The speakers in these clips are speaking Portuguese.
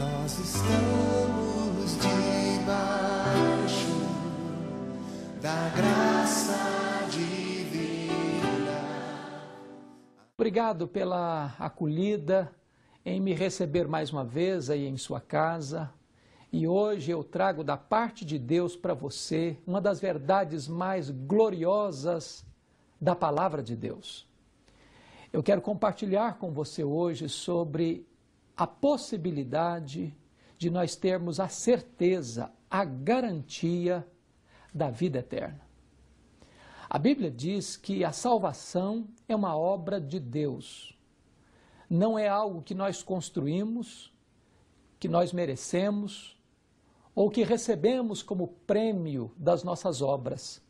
Nós estamos debaixo da graça divina. Obrigado pela acolhida em me receber mais uma vez aí em sua casa. E hoje eu trago da parte de Deus para você uma das verdades mais gloriosas da palavra de Deus. Eu quero compartilhar com você hoje sobre a possibilidade de nós termos a certeza, a garantia da vida eterna. A Bíblia diz que a salvação é uma obra de Deus. Não é algo que nós construímos, que nós merecemos, ou que recebemos como prêmio das nossas obras.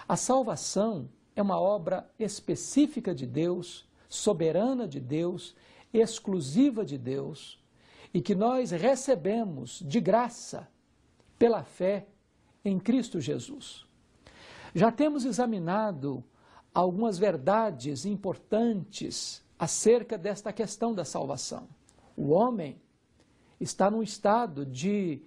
A salvação é uma obra específica de Deus, soberana de Deus, exclusiva de Deus, e que nós recebemos de graça pela fé em Cristo Jesus. Já temos examinado algumas verdades importantes acerca desta questão da salvação. O homem está num estado de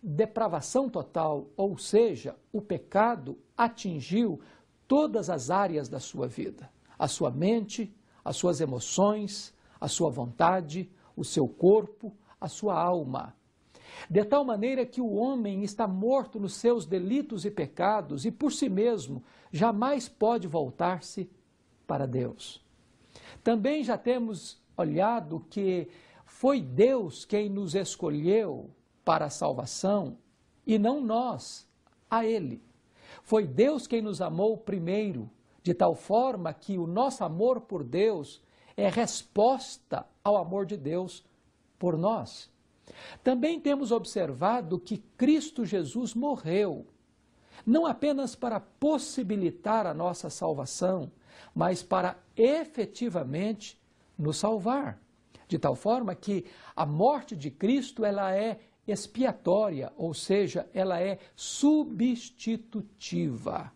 depravação total, ou seja, o pecado atingiu todas as áreas da sua vida, a sua mente, as suas emoções, a sua vontade, o seu corpo, a sua alma. De tal maneira que o homem está morto nos seus delitos e pecados e por si mesmo jamais pode voltar-se para Deus. Também já temos olhado que foi Deus quem nos escolheu para a salvação e não nós a Ele. Foi Deus quem nos amou primeiro, de tal forma que o nosso amor por Deus é resposta ao amor de Deus por nós. Também temos observado que Cristo Jesus morreu, não apenas para possibilitar a nossa salvação, mas para efetivamente nos salvar. De tal forma que a morte de Cristo ela é expiatória, ou seja, ela é substitutiva.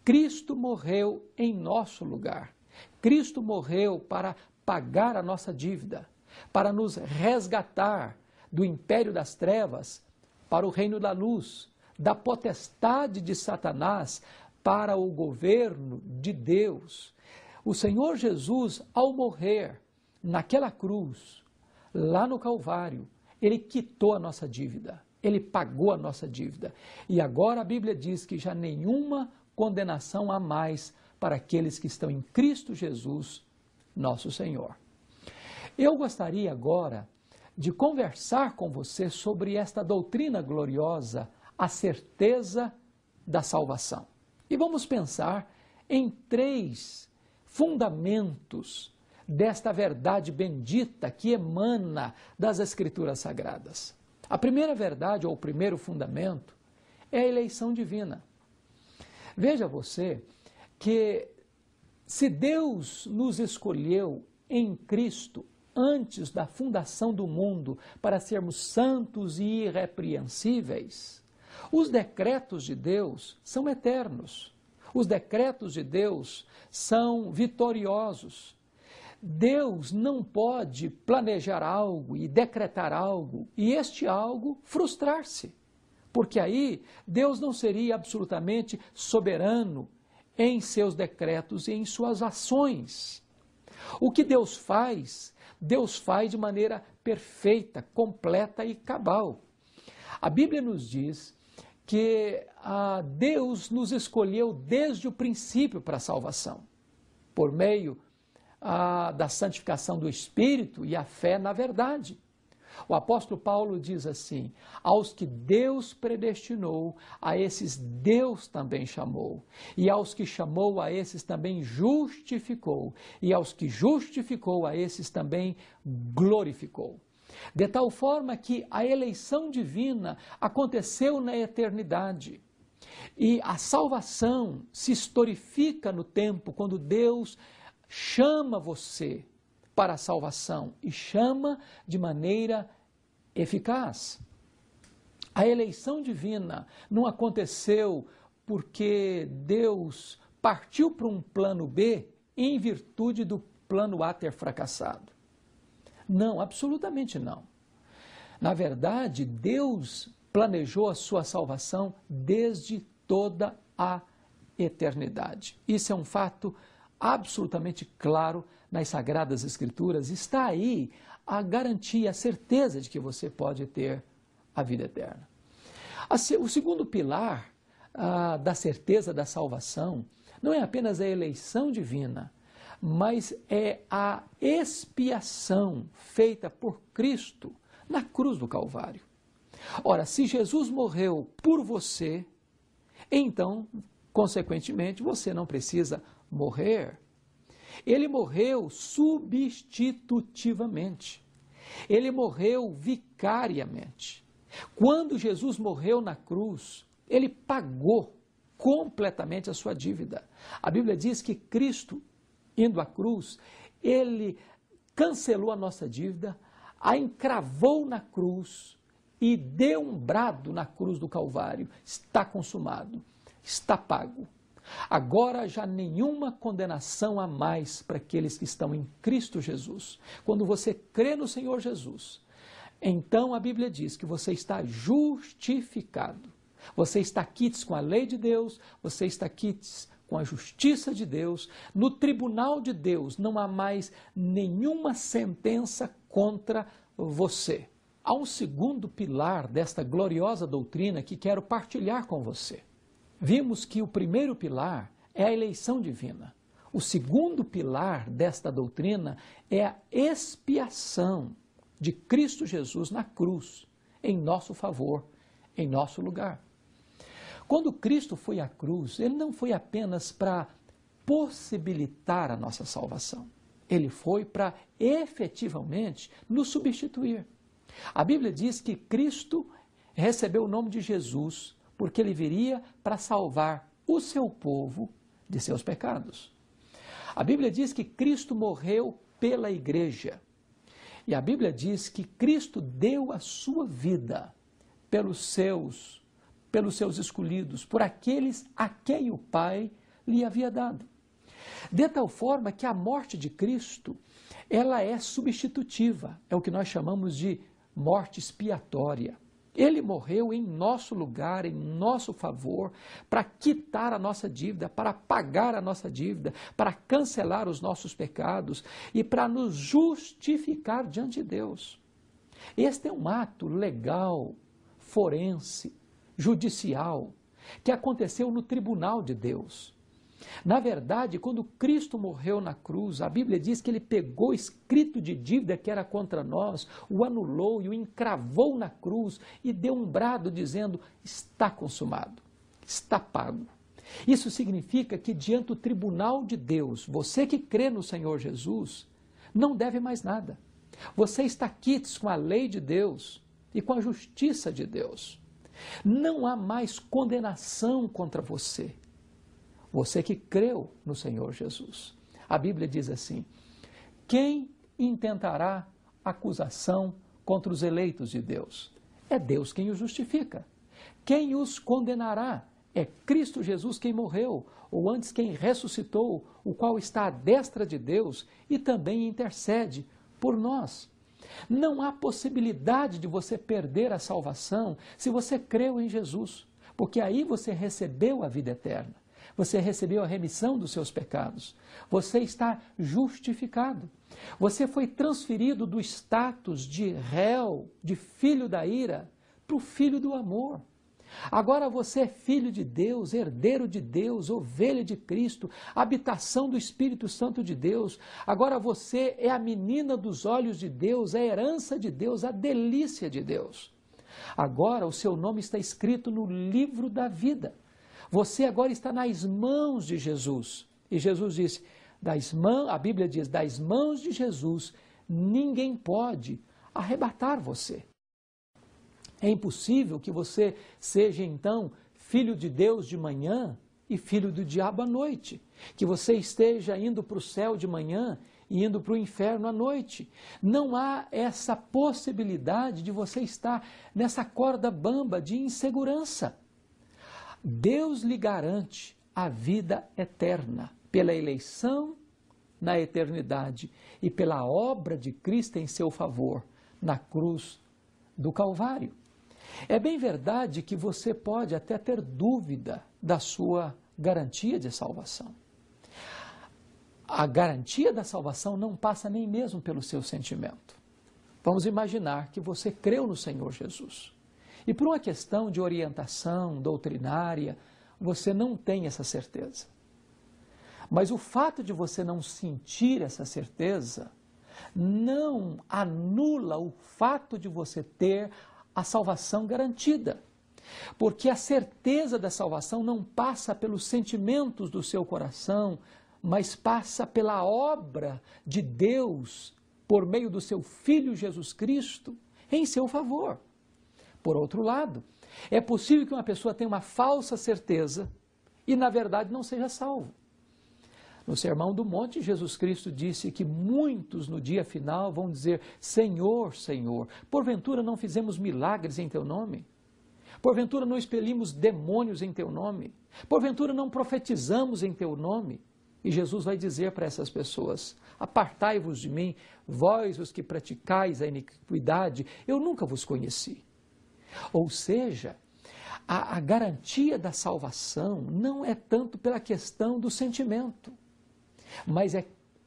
Cristo morreu em nosso lugar. Cristo morreu para pagar a nossa dívida, para nos resgatar do império das trevas para o reino da luz, da potestade de Satanás para o governo de Deus. O Senhor Jesus, ao morrer naquela cruz, lá no Calvário, Ele quitou a nossa dívida, Ele pagou a nossa dívida. E agora a Bíblia diz que já nenhuma condenação há mais para aqueles que estão em Cristo Jesus, nosso Senhor. Eu gostaria agora de conversar com você sobre esta doutrina gloriosa, a certeza da salvação. E vamos pensar em 3 fundamentos desta verdade bendita que emana das Escrituras Sagradas. A primeira verdade, ou o primeiro fundamento, é a eleição divina. Veja você que se Deus nos escolheu em Cristo antes da fundação do mundo para sermos santos e irrepreensíveis, os decretos de Deus são eternos. Os decretos de Deus são vitoriosos. Deus não pode planejar algo e decretar algo e este algo frustrar-se, porque aí Deus não seria absolutamente soberano em seus decretos e em suas ações. O que Deus faz de maneira perfeita, completa e cabal. A Bíblia nos diz que Deus nos escolheu desde o princípio para a salvação, por meio da santificação do Espírito e a fé na verdade. O apóstolo Paulo diz assim: aos que Deus predestinou, a esses Deus também chamou. E aos que chamou, a esses também justificou. E aos que justificou, a esses também glorificou. De tal forma que a eleição divina aconteceu na eternidade. E a salvação se historifica no tempo, quando Deus chama você para a salvação e chama de maneira eficaz. A eleição divina não aconteceu porque Deus partiu para um plano B em virtude do plano A ter fracassado. Não, absolutamente não. Na verdade, Deus planejou a sua salvação desde toda a eternidade. Isso é um fato absolutamente claro nas Sagradas Escrituras. Está aí a garantia, a certeza de que você pode ter a vida eterna. O segundo pilar da certeza da salvação não é apenas a eleição divina, mas é a expiação feita por Cristo na cruz do Calvário. Ora, se Jesus morreu por você, então, consequentemente, você não precisa morrer. Ele morreu substitutivamente. Ele morreu vicariamente. Quando Jesus morreu na cruz, ele pagou completamente a sua dívida. A Bíblia diz que Cristo, indo à cruz, ele cancelou a nossa dívida, a encravou na cruz e deu um brado na cruz do Calvário. Está consumado, está pago. Agora já nenhuma condenação há mais para aqueles que estão em Cristo Jesus. Quando você crê no Senhor Jesus, então a Bíblia diz que você está justificado. Você está quites com a lei de Deus, você está quites com a justiça de Deus. No tribunal de Deus não há mais nenhuma sentença contra você. Há um segundo pilar desta gloriosa doutrina que quero partilhar com você. Vimos que o primeiro pilar é a eleição divina. O segundo pilar desta doutrina é a expiação de Cristo Jesus na cruz, em nosso favor, em nosso lugar. Quando Cristo foi à cruz, ele não foi apenas para possibilitar a nossa salvação. Ele foi para efetivamente nos substituir. A Bíblia diz que Cristo recebeu o nome de Jesus porque ele viria para salvar o seu povo de seus pecados. A Bíblia diz que Cristo morreu pela igreja. E a Bíblia diz que Cristo deu a sua vida pelos seus escolhidos, por aqueles a quem o Pai lhe havia dado. De tal forma que a morte de Cristo, ela é substitutiva, é o que nós chamamos de morte expiatória. Ele morreu em nosso lugar, em nosso favor, para quitar a nossa dívida, para pagar a nossa dívida, para cancelar os nossos pecados e para nos justificar diante de Deus. Este é um ato legal, forense, judicial, que aconteceu no tribunal de Deus. Na verdade, quando Cristo morreu na cruz, a Bíblia diz que ele pegou o escrito de dívida que era contra nós, o anulou e o encravou na cruz e deu um brado dizendo: está consumado, está pago. Isso significa que diante do tribunal de Deus, você que crê no Senhor Jesus, não deve mais nada. Você está quites com a lei de Deus e com a justiça de Deus. Não há mais condenação contra você. Você que creu no Senhor Jesus. A Bíblia diz assim: quem intentará acusação contra os eleitos de Deus? É Deus quem os justifica. Quem os condenará? É Cristo Jesus quem morreu, ou antes quem ressuscitou, o qual está à destra de Deus e também intercede por nós. Não há possibilidade de você perder a salvação se você creu em Jesus, porque aí você recebeu a vida eterna. Você recebeu a remissão dos seus pecados. Você está justificado. Você foi transferido do status de réu, de filho da ira, para o filho do amor. Agora você é filho de Deus, herdeiro de Deus, ovelha de Cristo, habitação do Espírito Santo de Deus. Agora você é a menina dos olhos de Deus, a herança de Deus, a delícia de Deus. Agora o seu nome está escrito no livro da vida. Você agora está nas mãos de Jesus. E Jesus disse, a Bíblia diz, das mãos de Jesus, ninguém pode arrebatar você. É impossível que você seja, então, filho de Deus de manhã e filho do diabo à noite. Que você esteja indo para o céu de manhã e indo para o inferno à noite. Não há essa possibilidade de você estar nessa corda bamba de insegurança. Deus lhe garante a vida eterna pela eleição na eternidade e pela obra de Cristo em seu favor na cruz do Calvário. É bem verdade que você pode até ter dúvida da sua garantia de salvação. A garantia da salvação não passa nem mesmo pelo seu sentimento. Vamos imaginar que você creu no Senhor Jesus. E por uma questão de orientação doutrinária, você não tem essa certeza. Mas o fato de você não sentir essa certeza não anula o fato de você ter a salvação garantida. Porque a certeza da salvação não passa pelos sentimentos do seu coração, mas passa pela obra de Deus por meio do seu Filho Jesus Cristo em seu favor. Por outro lado, é possível que uma pessoa tenha uma falsa certeza e, na verdade, não seja salvo. No Sermão do Monte, Jesus Cristo disse que muitos no dia final vão dizer: Senhor, Senhor, porventura não fizemos milagres em Teu nome? Porventura não expelimos demônios em Teu nome? Porventura não profetizamos em Teu nome? E Jesus vai dizer para essas pessoas: apartai-vos de mim, vós os que praticais a iniquidade, eu nunca vos conheci. Ou seja, a garantia da salvação não é tanto pela questão do sentimento, mas é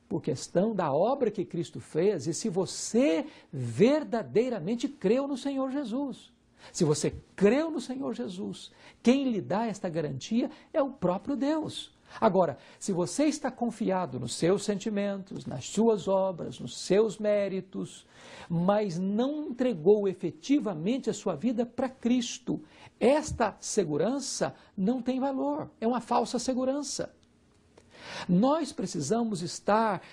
por questão da obra que Cristo fez e se você verdadeiramente creu no Senhor Jesus. Se você creu no Senhor Jesus, quem lhe dá esta garantia é o próprio Deus. Agora, se você está confiado nos seus sentimentos, nas suas obras, nos seus méritos, mas não entregou efetivamente a sua vida para Cristo, esta segurança não tem valor, é uma falsa segurança. Nós precisamos estar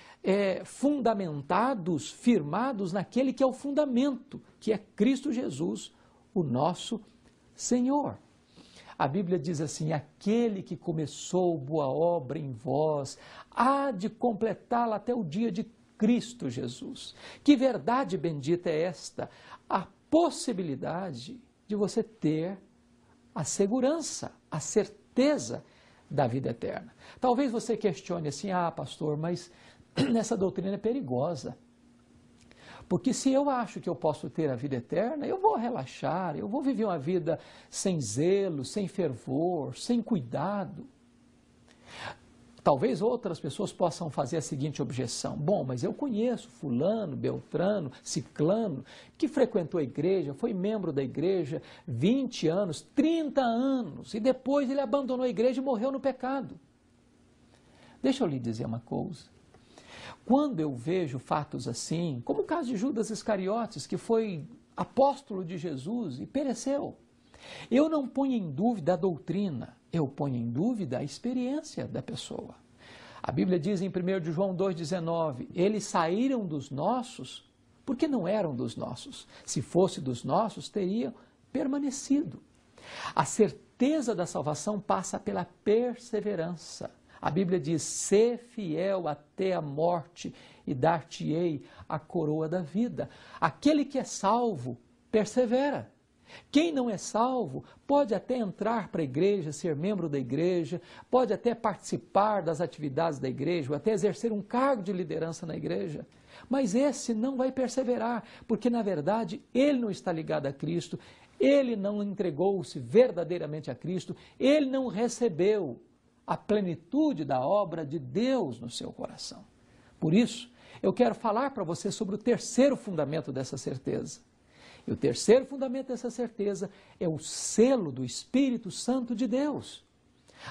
fundamentados, firmados naquele que é o fundamento, que é Cristo Jesus, o nosso Senhor. A Bíblia diz assim: aquele que começou boa obra em vós, há de completá-la até o dia de Cristo Jesus. Que verdade bendita é esta? A possibilidade de você ter a segurança, a certeza da vida eterna. Talvez você questione assim: pastor, mas essa doutrina é perigosa. Porque se eu acho que eu posso ter a vida eterna, eu vou relaxar, eu vou viver uma vida sem zelo, sem fervor, sem cuidado. Talvez outras pessoas possam fazer a seguinte objeção: bom, mas eu conheço fulano, beltrano, ciclano, que frequentou a igreja, foi membro da igreja 20 anos, 30 anos, e depois ele abandonou a igreja e morreu no pecado. Deixa eu lhe dizer uma coisa. Quando eu vejo fatos assim, como o caso de Judas Iscariotes, que foi apóstolo de Jesus e pereceu, eu não ponho em dúvida a doutrina, eu ponho em dúvida a experiência da pessoa. A Bíblia diz em 1 João 2,19, eles saíram dos nossos porque não eram dos nossos. Se fosse dos nossos, teriam permanecido. A certeza da salvação passa pela perseverança. A Bíblia diz: sê fiel até a morte e dar-te-ei a coroa da vida. Aquele que é salvo, persevera. Quem não é salvo pode até entrar para a igreja, ser membro da igreja, pode até participar das atividades da igreja, ou até exercer um cargo de liderança na igreja. Mas esse não vai perseverar, porque na verdade ele não está ligado a Cristo, ele não entregou-se verdadeiramente a Cristo, ele não recebeu a plenitude da obra de Deus no seu coração. Por isso, eu quero falar para você sobre o terceiro fundamento dessa certeza. E o terceiro fundamento dessa certeza é o selo do Espírito Santo de Deus.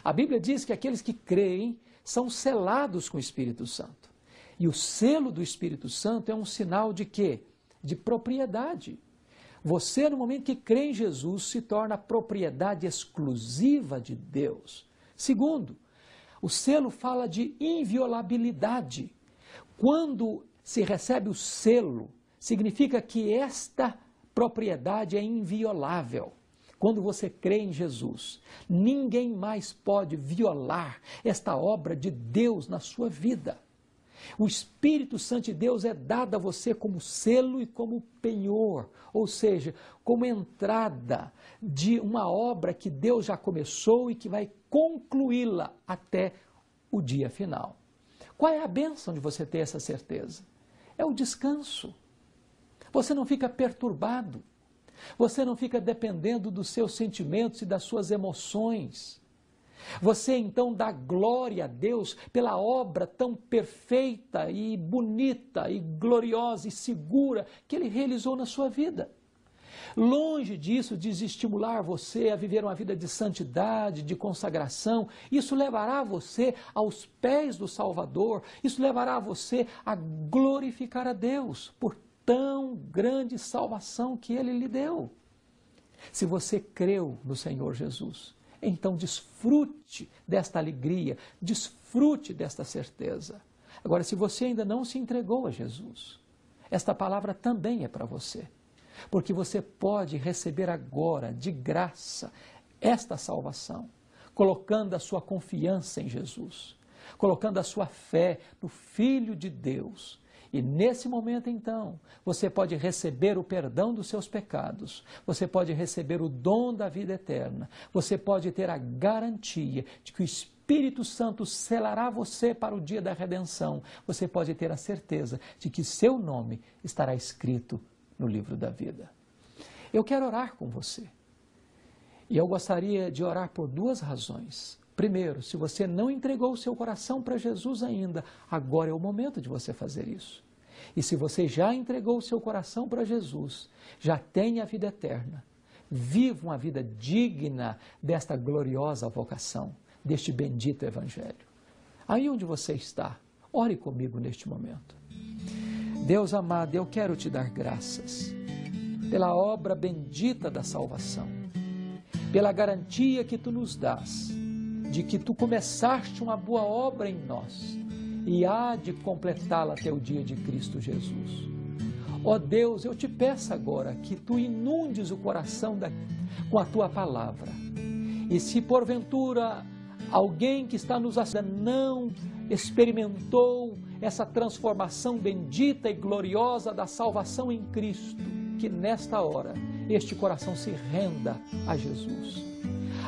A Bíblia diz que aqueles que creem são selados com o Espírito Santo. E o selo do Espírito Santo é um sinal de quê? De propriedade. Você, no momento que crê em Jesus, se torna propriedade exclusiva de Deus. Segundo, o selo fala de inviolabilidade. Quando se recebe o selo, significa que esta propriedade é inviolável. Quando você crê em Jesus, ninguém mais pode violar esta obra de Deus na sua vida. O Espírito Santo de Deus é dado a você como selo e como penhor, ou seja, como entrada de uma obra que Deus já começou e que vai concluí-la até o dia final. Qual é a bênção de você ter essa certeza? É o descanso. Você não fica perturbado. Você não fica dependendo dos seus sentimentos e das suas emoções. Você então dá glória a Deus pela obra tão perfeita e bonita e gloriosa e segura que Ele realizou na sua vida. Longe disso, de estimular você a viver uma vida de santidade, de consagração, isso levará você aos pés do Salvador, isso levará você a glorificar a Deus por tão grande salvação que Ele lhe deu. Se você creu no Senhor Jesus, então desfrute desta alegria, desfrute desta certeza. Agora, se você ainda não se entregou a Jesus, esta palavra também é para você. Porque você pode receber agora, de graça, esta salvação, colocando a sua confiança em Jesus, colocando a sua fé no Filho de Deus. E nesse momento, então, você pode receber o perdão dos seus pecados, você pode receber o dom da vida eterna, você pode ter a garantia de que o Espírito Santo selará você para o dia da redenção, você pode ter a certeza de que seu nome estará escrito no livro da vida. Eu quero orar com você. E eu gostaria de orar por duas razões. Primeiro, se você não entregou o seu coração para Jesus ainda, agora é o momento de você fazer isso. E se você já entregou o seu coração para Jesus, já tem a vida eterna, viva uma vida digna desta gloriosa vocação, deste bendito Evangelho. Aí onde você está, ore comigo neste momento. Deus amado, eu quero te dar graças pela obra bendita da salvação, pela garantia que tu nos dás, de que tu começaste uma boa obra em nós e há de completá-la até o dia de Cristo Jesus. Ó Deus, eu te peço agora que tu inundes o coração com a tua palavra. E se porventura alguém que está nos assistindo não experimentou essa transformação bendita e gloriosa da salvação em Cristo, que nesta hora este coração se renda a Jesus.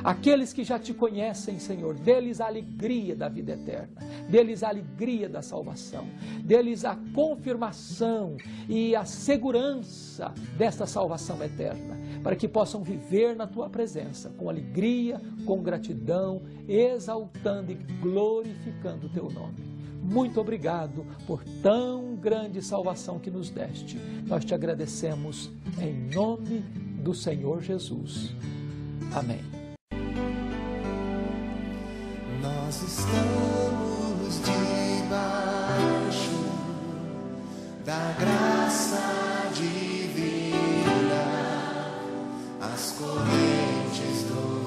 Aqueles que já te conhecem, Senhor, dê-lhes a alegria da vida eterna, dê-lhes a alegria da salvação, dê-lhes a confirmação e a segurança desta salvação eterna, para que possam viver na tua presença com alegria, com gratidão, exaltando e glorificando o teu nome. Muito obrigado por tão grande salvação que nos deste. Nós te agradecemos em nome do Senhor Jesus. Amém. Nós estamos debaixo da graça divina, as correntes do